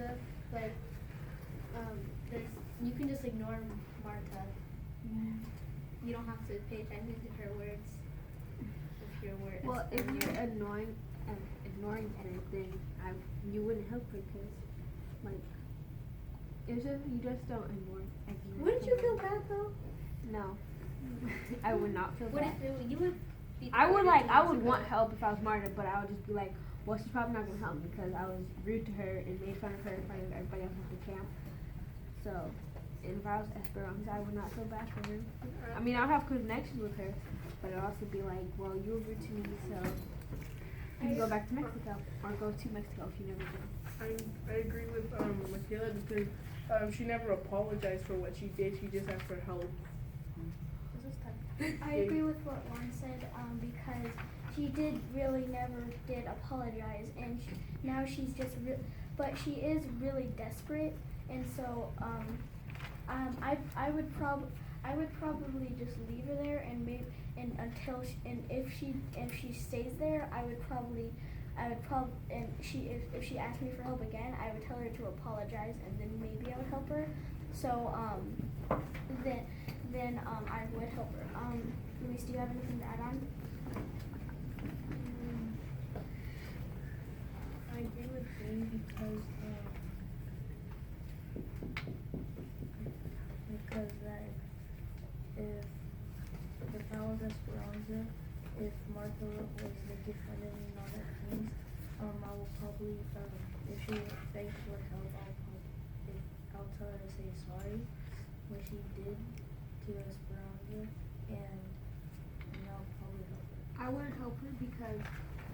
Esperanza, like, you can just ignore Marta. You don't have to pay attention to her words. If your word. Well, if you're ignoring her, then you wouldn't help her, because, like, it's just, you just don't ignore. Wouldn't you feel bad though? No, I would not feel what bad. If you would? I would want help if I was Marta, but I would just be like, well, she's probably not gonna help me because I was rude to her and made fun of her in front of everybody else at the camp. So, and if I was Esperanza, I would not feel bad for her. I mean, I would have connections with her, but I'd also be like, well, you were rude to me, so you can go back to Mexico, or go to Mexico if you never do. I agree with Michaela, because she never apologized for what she did. She just asked for help. I agree with what Juan said, because she never did apologize, and now she's just but she is really desperate, and so I would probably just leave her there, and if she stays there, and if she asked me for help again, I would tell her to apologize, and then maybe I would help her. So then I would help her. Luis, do you have anything to add on? I agree with Dean because like if I was Esperanza, if Martha was making fun of me and all that things, I will probably if she begs for help, I'll tell her to say sorry what she did to Esperanza, and I'll probably help her. I wouldn't help her because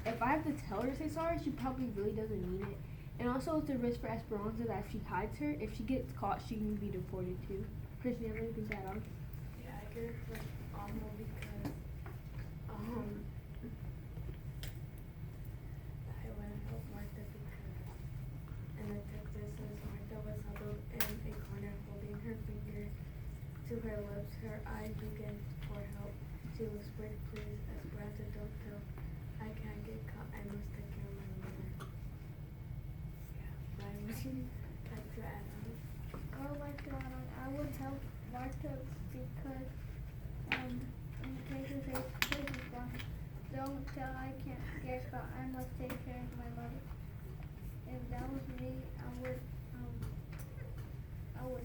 if I have to tell her to say sorry, she probably really doesn't mean it. And also, it's a risk for Esperanza that if she hides her, if she gets caught, she can be deported too. Chris, do you have anything to add on? Yeah, I agree with Amo because I wouldn't help Martha because in the text it says Martha was huddled in a corner holding her finger to her lips, her eyes began for help. She whispered, please, Esperanza, don't tell. I can't get caught. I must take care of my mother. Yeah, why would you like to add on? I would like to add on. I would help Martha because in case of a prison one, don't tell I can't get caught. I must take care of my mother. If that was me, I would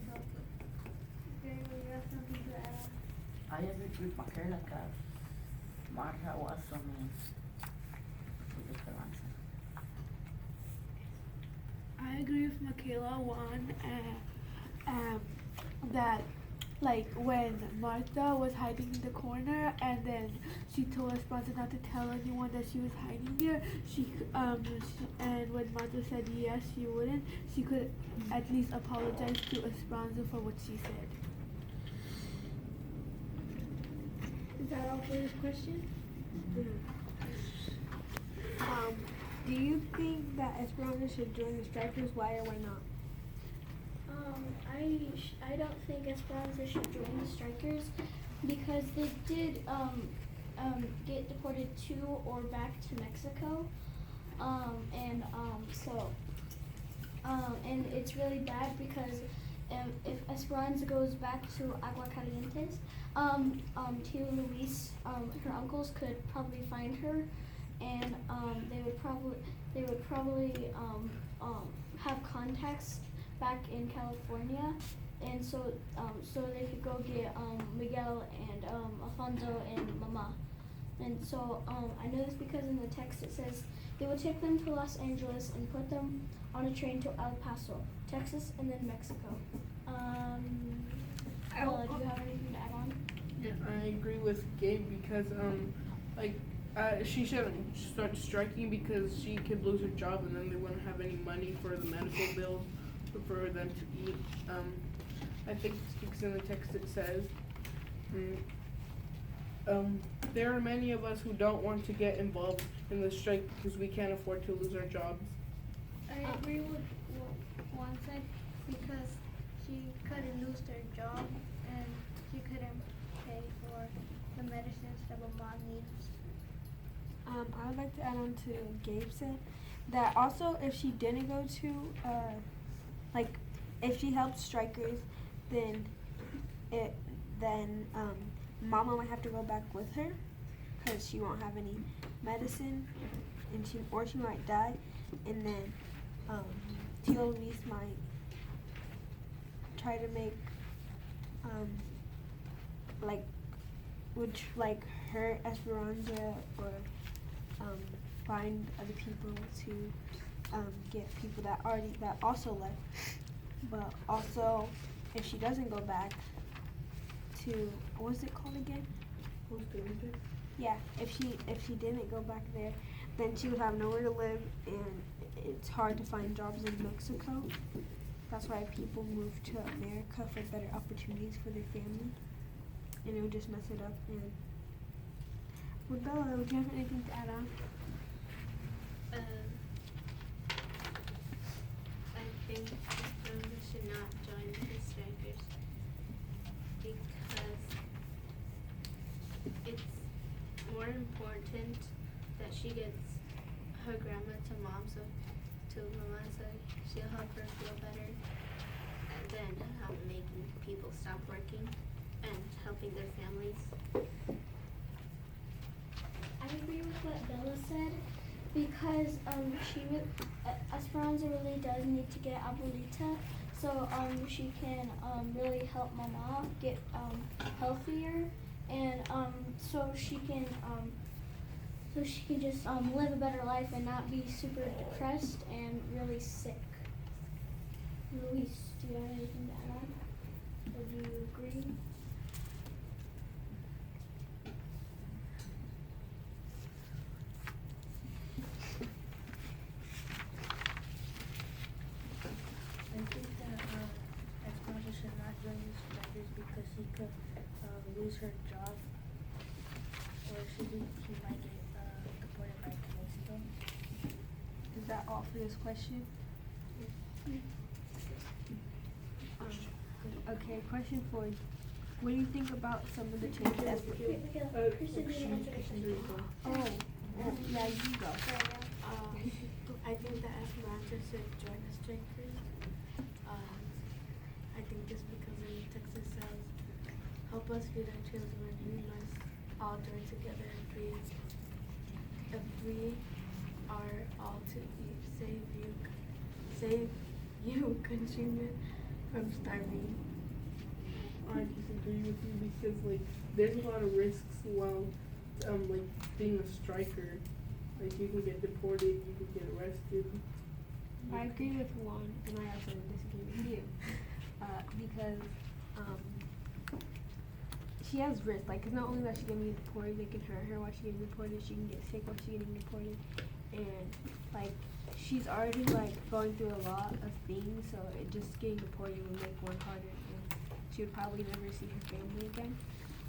help her. Okay, we have something to add on. I agree with Michaela because Martha was so mean to Esperanza. I agree with Michaela one, that like when Martha was hiding in the corner and then she told Esperanza not to tell anyone that she was hiding there, and when Martha said yes she wouldn't, she could at least apologize to Esperanza for what she said. Is that all for this question? Do you think that Esperanza should join the Strikers? Why or why not? I don't think Esperanza should join the Strikers because they did get deported to or back to Mexico, and it's really bad because if Esperanza goes back to Aguascalientes, Tio Luis, her uncles could probably find her, and they would probably have contacts back in California, and so they could go get Miguel and Alfonso and Mama. And so I know this because in the text it says they would take them to Los Angeles and put them on a train to El Paso, Texas, and then Mexico. Ella, do you have anything to add on? Yeah, I agree with Gabe because she shouldn't start striking because she could lose her job and then they wouldn't have any money for the medical bills for them to eat. I think because in the text it says there are many of us who don't want to get involved in the strike because we can't afford to lose our jobs. I agree with what Juan said because she couldn't lose her job and she couldn't pay for the medicines that Mama needs. I would like to add on to Gabe said that also if she didn't go to like, if she helps strikers, then Mama might have to go back with her, because she won't have any medicine, and she might die, and then Tia Luis might try to make like her Esperanza, or find other people to get people that also left. But also, if she doesn't go back to, what's it called again? Yeah, if she didn't go back there, then she would have nowhere to live, and it's hard to find jobs in Mexico. That's why people move to America for better opportunities for their family, and it would just mess it up. And well, Bella, would you have anything to add on? I think Esperanza should not join the strikers because it's more important that she gets her grandma to mama so she'll help her feel better, and then making people stop working and helping their families. I agree with what Bella said, because Esperanza really does need to get Abuelita, so she can really help Mama get healthier, and so she can just live a better life and not be super depressed and really sick. Luis, do you have anything to add on? Or do you agree? I think that Esperanza should not join the strikers because she could lose her job, or she might get deported back to Mexico. Is that all for this question? Okay, question 4. What do you think about some of the changes? Kristen, you answer the question. Oh, yeah, you go. I think that Esperanza should join the strikers. I think just because in Texas says, help us feed our children, we must all join together and feed. If we are all to save you, countrymen, from starving. I disagree with you because like there's a lot of risks while like being a striker. Like you can get deported, you can get arrested. I agree with 1, and I also disagree with you, because she has risk. Like, it's not only that she's getting deported, they can hurt her while she's getting deported. She can get sick while she's getting deported, and like she's already like going through a lot of things. So it just getting deported would make one harder, and she would probably never see her family again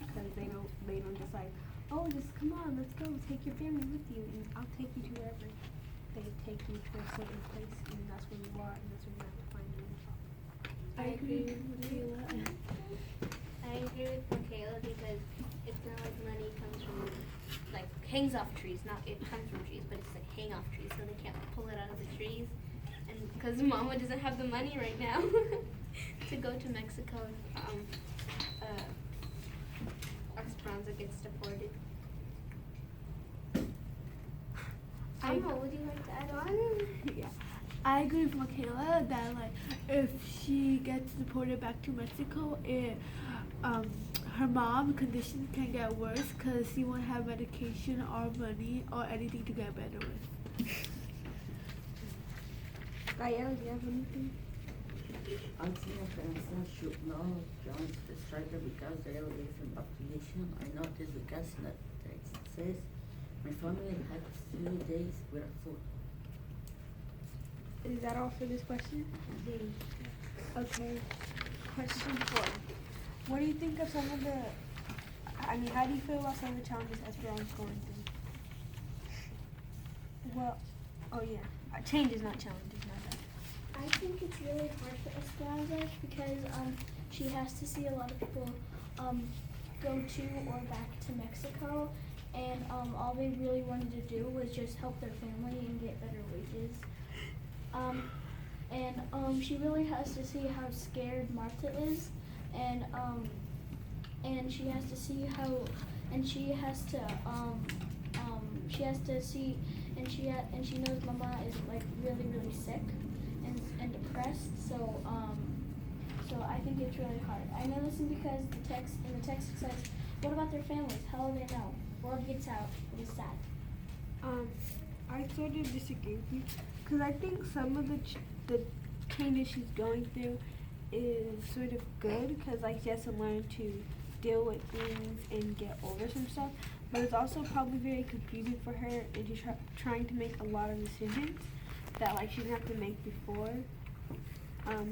because they don't just like, oh, just come on, let's go, take your family with you, and I'll take you to wherever. They take you to a certain place, and that's where you are, and that's where you have to find your job. I agree with Michaela. I agree with Michaela because it's not like money comes from, like, hangs off trees. Not it comes from trees, but it's like hang off trees, so they can't pull it out of the trees. And because Mama doesn't have the money right now to go to Mexico, Esperanza gets deported. What would you like to add on? Yeah, I agree with Michaela that like if she gets deported back to Mexico, her mom's condition can get worse because she won't have medication or money or anything to get better with. Gael, do you have anything? I think Esperanza should not join the striker because there is a population. I know this because in Texas says my family had 2 days without food. Is that all for this question? Okay. Question 4. What do you think of some of the, how do you feel about some of the challenges Esperanza's going through? Well, oh yeah, changes, not challenges, not that. I think it's really hard for Esperanza because she has to see a lot of people go to or back to Mexico, and all they really wanted to do was just help their family and get better wages. and she really has to see how scared Martha is, and she has to see how, and she has to see, and she knows Mama is like really really sick, and depressed. So I think it's really hard. I know this because the text it says, "What about their families? How will they know? Word gets out. It is sad." I sort of disagree with you, because I think some of the changes she's going through is sort of good, because like she has to learn to deal with things and get over some stuff, but it's also probably very confusing for her, and she's trying to make a lot of decisions that like she didn't have to make before.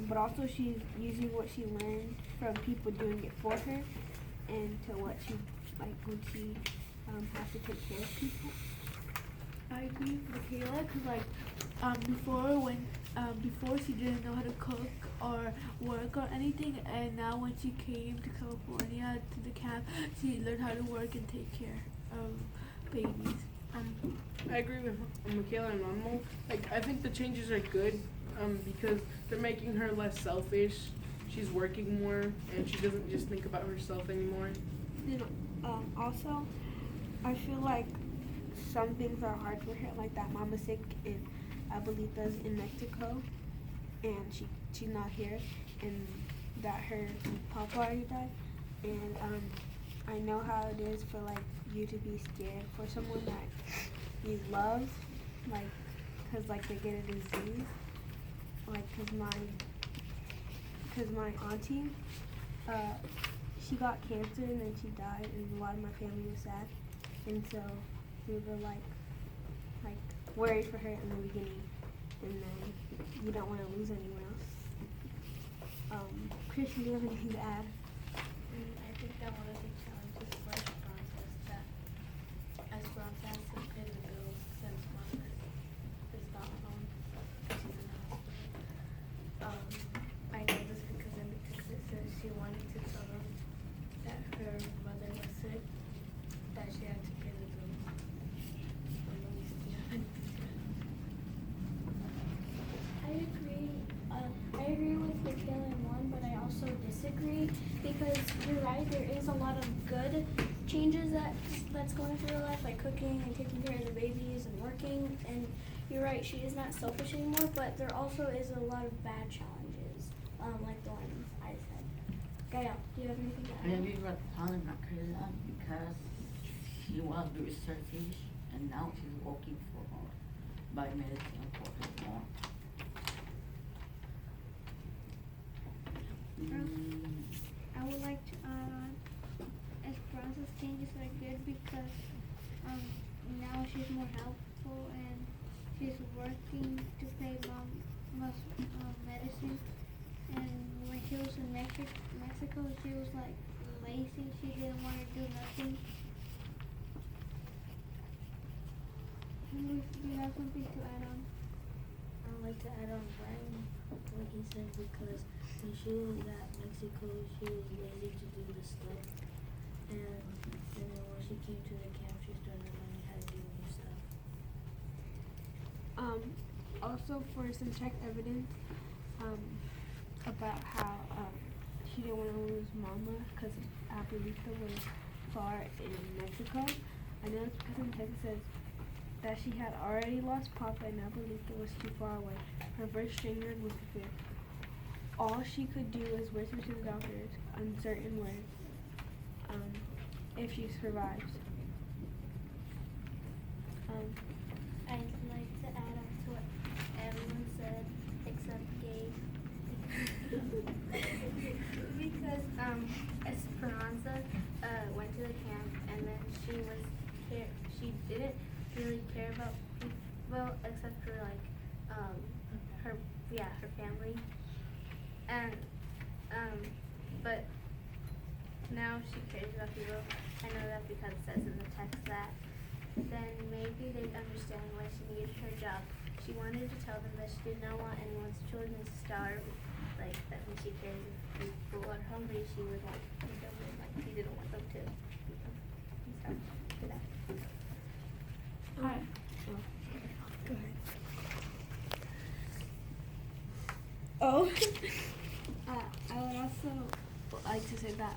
But also she's using what she learned from people doing it for her, and to what she like when she has to take care of people. I agree with Michaela, because like before she didn't know how to cook or work or anything, and now when she came to California to the camp, she learned how to work and take care of babies. I agree with Michaela and Mamo. Like, I think the changes are good because they're making her less selfish. She's working more, and she doesn't just think about herself anymore. You know, also, I feel like some things are hard for her, like that Mama's sick and Abuelita's in Mexico, and she's not here, and that her papa already died, and I know how it is for like you to be scared for someone that you love, like, cause like they get a disease, like cause my auntie, she got cancer and then she died, and a lot of my family was sad, and so we were like worried for her in the beginning, and then you don't want to lose anyone else. Christian, do you have anything to add? I think that one of the challenges for Esperanza is that Esperanza has to pay the bills since Mama is not home. She's in the hospital. I know this because in the text it says she wanted to tell them that her mother was sick, that she had to pay the bills. And Luis, do you have anything to add? I agree with Michaela in one, but I also disagree, because you're right, there is a lot of good changes that's going through her life, like cooking and taking care of the babies and working, and you're right, she is not selfish anymore, but there also is a lot of bad challenges, like the ones I said. Gael, do you have anything to I add? agree with telling Michaela because she was very selfish, and now she's working for her, buy medicine for her mom. I would like to add on, Esperanza's changes are good because now she's more helpful and she's working to pay Mom's medicine. And when she was in Mexico, she was like lazy. She didn't want to do nothing. Do you have something to add on? I would like to add on Brian, what he said, because when she was at Mexico, she was lazy to do the stuff, and then when she came to the camp, she started learning how to do new stuff. Also for some tech evidence, about how she didn't want to lose Mama because Abuelita was far in Mexico. I know it's because in text it says that she had already lost Papa and Abuelita was too far away. Her first trigger was fear. All she could do was whisper to the doctors uncertain words, if she survives. I'd like to add on to what everyone said except Gabe. Because Esperanza went to the camp, and then she didn't really care about people except for like her family, and but now she cares about people. I know that because it says in the text that. Then maybe they'd understand why she needed her job. She wanted to tell them that she did not want anyone's children to starve. Like that when she cares if people are hungry, she would want them, like she didn't want them to starve to that. Hi. Go ahead. Oh. I would also like to say that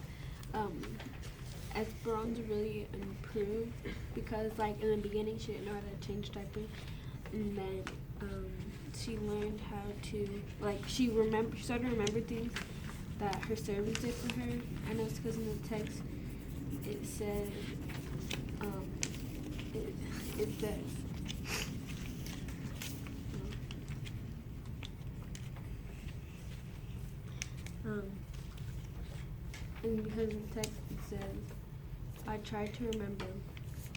Esperanza really improved because like in the beginning she didn't know how to change diapers, and then she learned how to like she started to remember things that her servants did for her. I know it's because in the text it said it says and because in the text it says, I tried to remember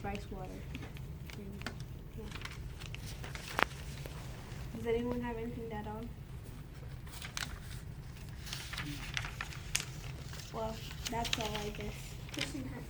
rice water. And, yeah. Does anyone have anything to add on? Well, that's all I guess. Kristen has